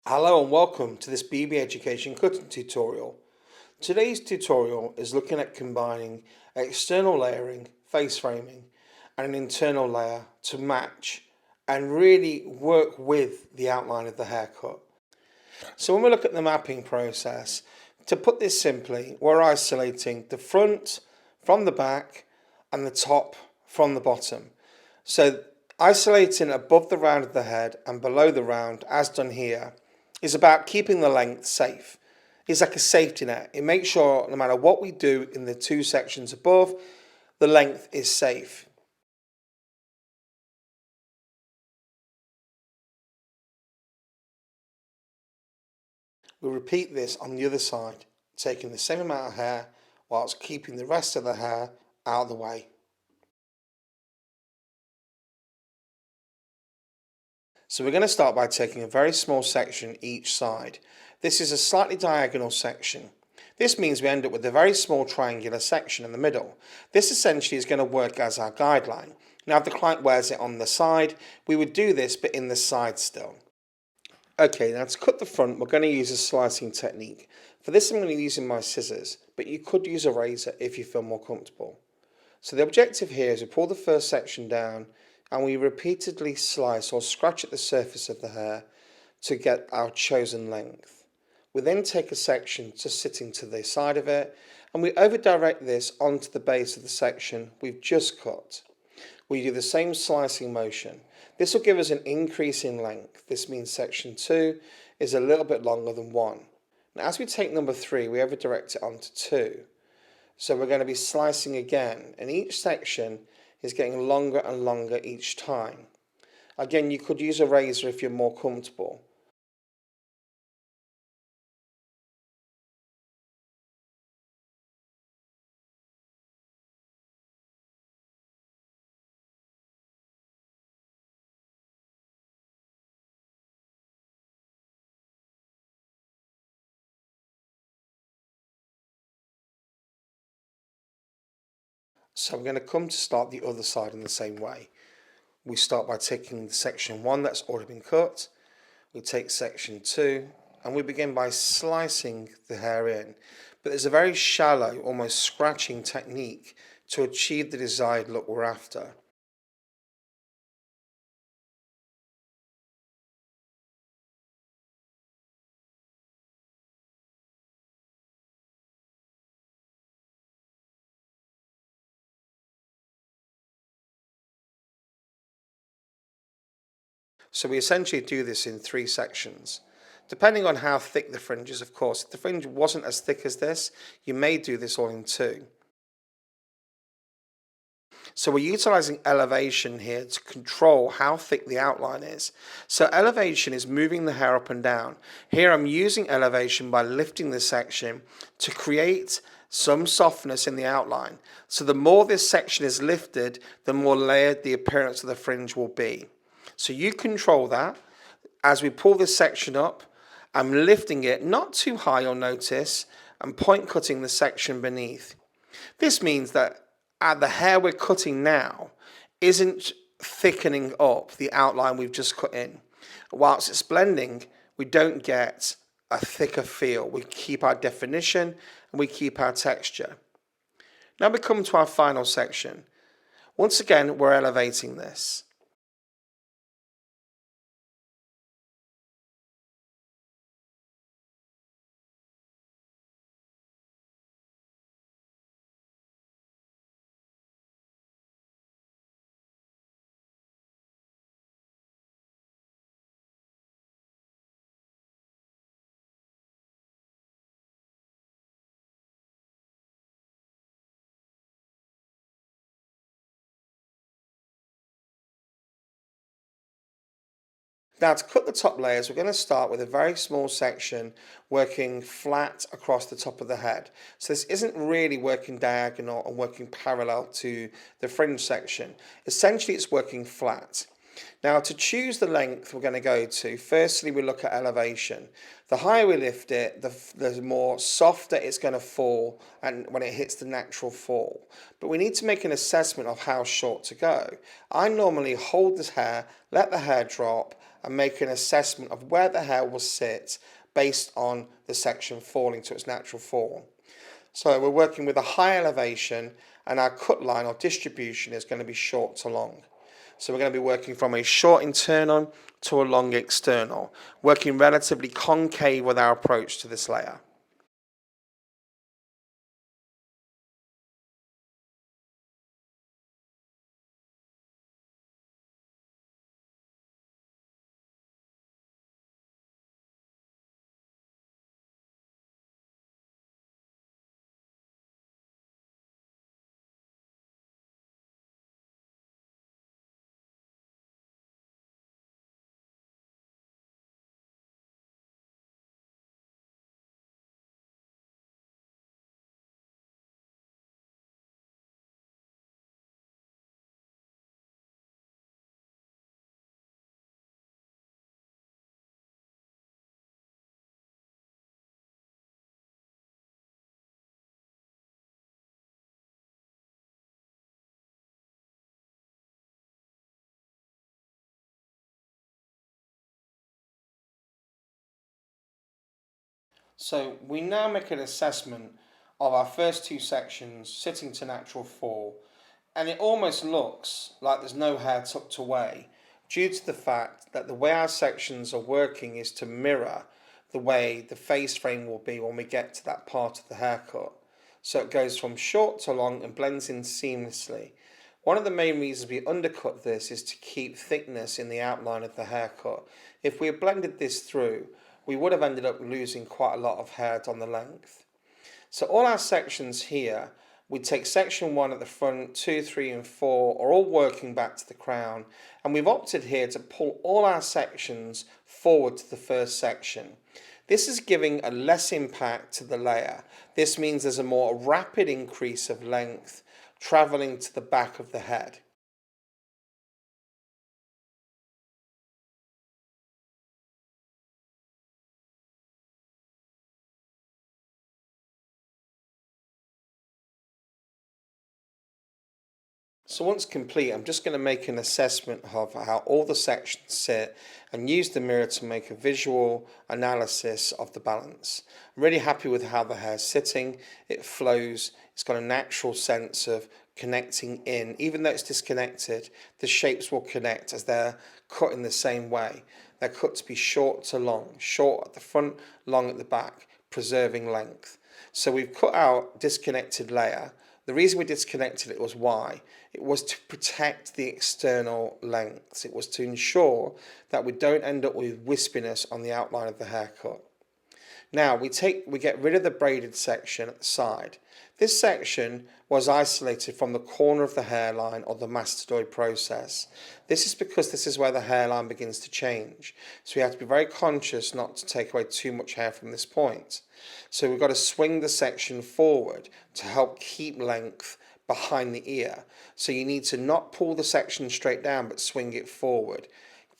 Hello and welcome to this BB Education cutting tutorial. Today's tutorial is looking at combining external layering, face framing and an internal layer to match and really work with the outline of the haircut. So when we look at the mapping process, to put this simply, we're isolating the front from the back and the top from the bottom. So isolating above the round of the head and below the round, as done here, is about keeping the length safe. It's like a safety net. It makes sure no matter what we do in the two sections above, the length is safe. We repeat this on the other side, taking the same amount of hair whilst keeping the rest of the hair out of the way. So we're going to start by taking a very small section each side. This is a slightly diagonal section. This means we end up with a very small triangular section in the middle. This essentially is going to work as our guideline. Now if the client wears it on the side, we would do this but in the side still. Okay, now to cut the front, we're going to use a slicing technique. For this I'm going to be using my scissors, but you could use a razor if you feel more comfortable. So the objective here is to pull the first section down and we repeatedly slice or scratch at the surface of the hair to get our chosen length. We then take a section just sitting to the side of it and we over direct this onto the base of the section we've just cut. We do the same slicing motion. This will give us an increase in length. This means section 2 is a little bit longer than 1. Now as we take number 3, we over direct it onto 2. So we're going to be slicing again, and each section is getting longer and longer each time. Again, you could use a razor if you're more comfortable. So I'm going to come to start the other side in the same way. We start by taking section 1 that's already been cut, we take section 2 and we begin by slicing the hair in. But there's a very shallow, almost scratching technique to achieve the desired look we're after. So we essentially do this in 3 sections. Depending on how thick the fringe is, of course. If the fringe wasn't as thick as this, you may do this all in 2. So we're utilizing elevation here to control how thick the outline is. So elevation is moving the hair up and down. Here I'm using elevation by lifting this section to create some softness in the outline. So the more this section is lifted, the more layered the appearance of the fringe will be. So you control that. As we pull this section up, I'm lifting it not too high, you'll notice, and point cutting the section beneath. This means that the hair we're cutting now isn't thickening up the outline we've just cut in. Whilst it's blending, we don't get a thicker feel. We keep our definition and we keep our texture. Now we come to our final section. Once again, we're elevating this. Now to cut the top layers, we're going to start with a very small section working flat across the top of the head. So this isn't really working diagonal and working parallel to the fringe section. Essentially it's working flat. Now to choose the length we're going to go to, firstly we look at elevation. The higher we lift it, the more softer it's going to fall and when it hits the natural fall. But we need to make an assessment of how short to go. I normally hold this hair, let the hair drop, and make an assessment of where the hair will sit based on the section falling to its natural form. So we're working with a high elevation, and our cut line or distribution is going to be short to long. So we're going to be working from a short internal to a long external, working relatively concave with our approach to this layer. So we now make an assessment of our first two sections sitting to natural fall, and it almost looks like there's no hair tucked away due to the fact that the way our sections are working is to mirror the way the face frame will be when we get to that part of the haircut. So it goes from short to long and blends in seamlessly. One of the main reasons we undercut this is to keep thickness in the outline of the haircut. If we had blended this through, we would have ended up losing quite a lot of hair on the length. So all our sections here, we take section 1 at the front, 2, 3 and 4 are all working back to the crown, and we've opted here to pull all our sections forward to the first section. This is giving a less impact to the layer. This means there's a more rapid increase of length travelling to the back of the head. So once complete, I'm just going to make an assessment of how all the sections sit and use the mirror to make a visual analysis of the balance. I'm really happy with how the hair's sitting. It flows. It's got a natural sense of connecting in. Even though it's disconnected, the shapes will connect as they're cut in the same way. They're cut to be short to long, short at the front, long at the back, preserving length. So we've cut out disconnected layer. The reason we disconnected it was why? It was to protect the external lengths. It was to ensure that we don't end up with wispiness on the outline of the haircut. Now we get rid of the braided section at the side. This section was isolated from the corner of the hairline or the mastoid process. This is because this is where the hairline begins to change. So we have to be very conscious not to take away too much hair from this point. So we've got to swing the section forward to help keep length behind the ear. So you need to not pull the section straight down but swing it forward.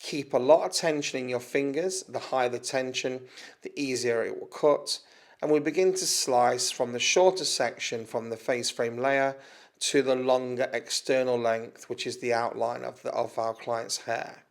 Keep a lot of tension in your fingers. The higher the tension, the easier it will cut. And we begin to slice from the shorter section from the face frame layer to the longer external length, which is the outline of our client's hair.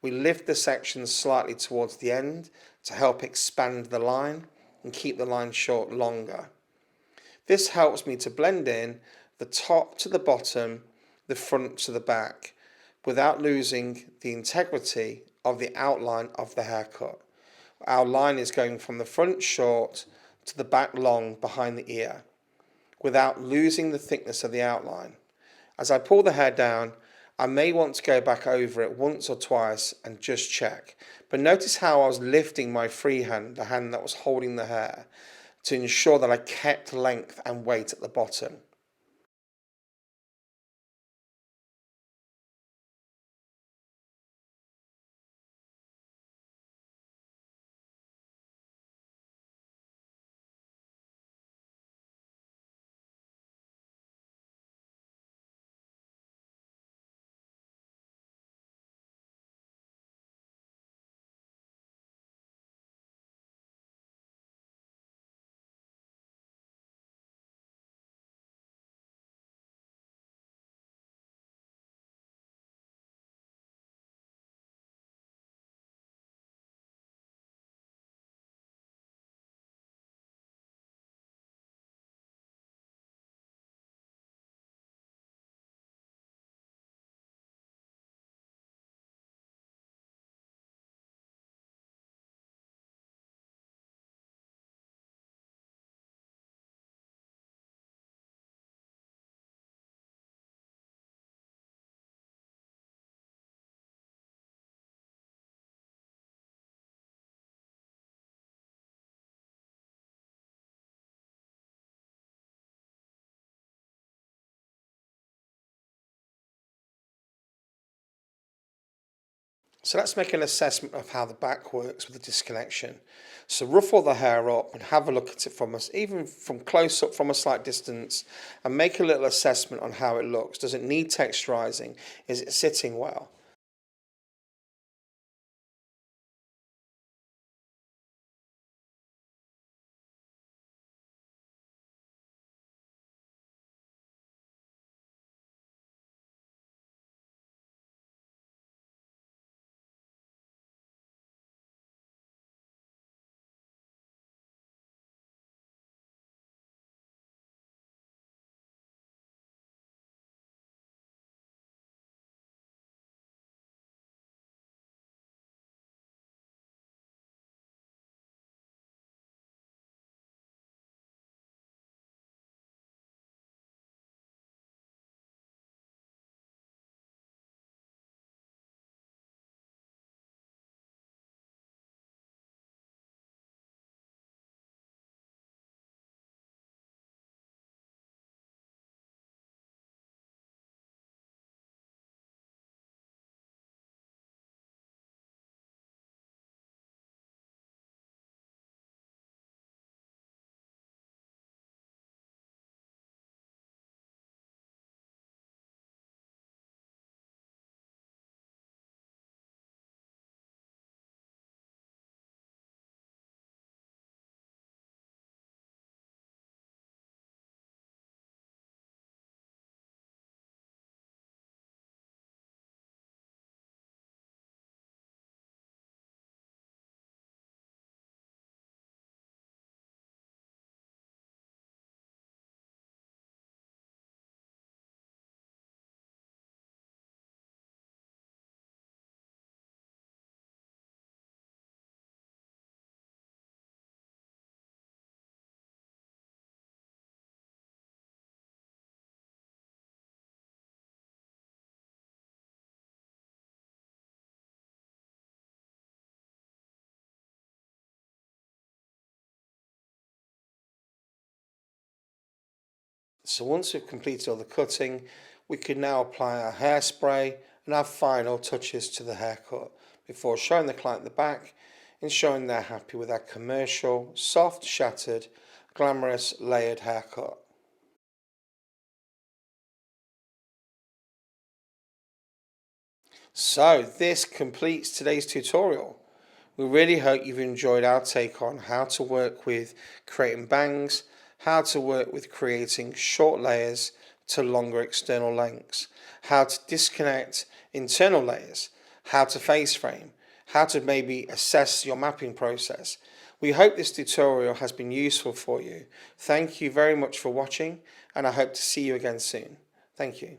We lift the section slightly towards the end to help expand the line and keep the line short longer. This helps me to blend in the top to the bottom, the front to the back, without losing the integrity of the outline of the haircut. Our line is going from the front short to the back long behind the ear, without losing the thickness of the outline. As I pull the hair down, I may want to go back over it once or twice and just check. But notice how I was lifting my free hand, the hand that was holding the hair, to ensure that I kept length and weight at the bottom. So let's make an assessment of how the back works with the disconnection. So ruffle the hair up and have a look at it from us, even from close up from a slight distance, and make a little assessment on how it looks. Does it need texturizing? Is it sitting well? So once we've completed all the cutting, we can now apply our hairspray and our final touches to the haircut before showing the client the back and showing they're happy with our commercial, soft, shattered, glamorous, layered haircut. So this completes today's tutorial. We really hope you've enjoyed our take on how to work with creating bangs, how to work with creating short layers to longer external lengths, how to disconnect internal layers, how to face frame, how to maybe assess your mapping process. We hope this tutorial has been useful for you. Thank you very much for watching, and I hope to see you again soon. Thank you.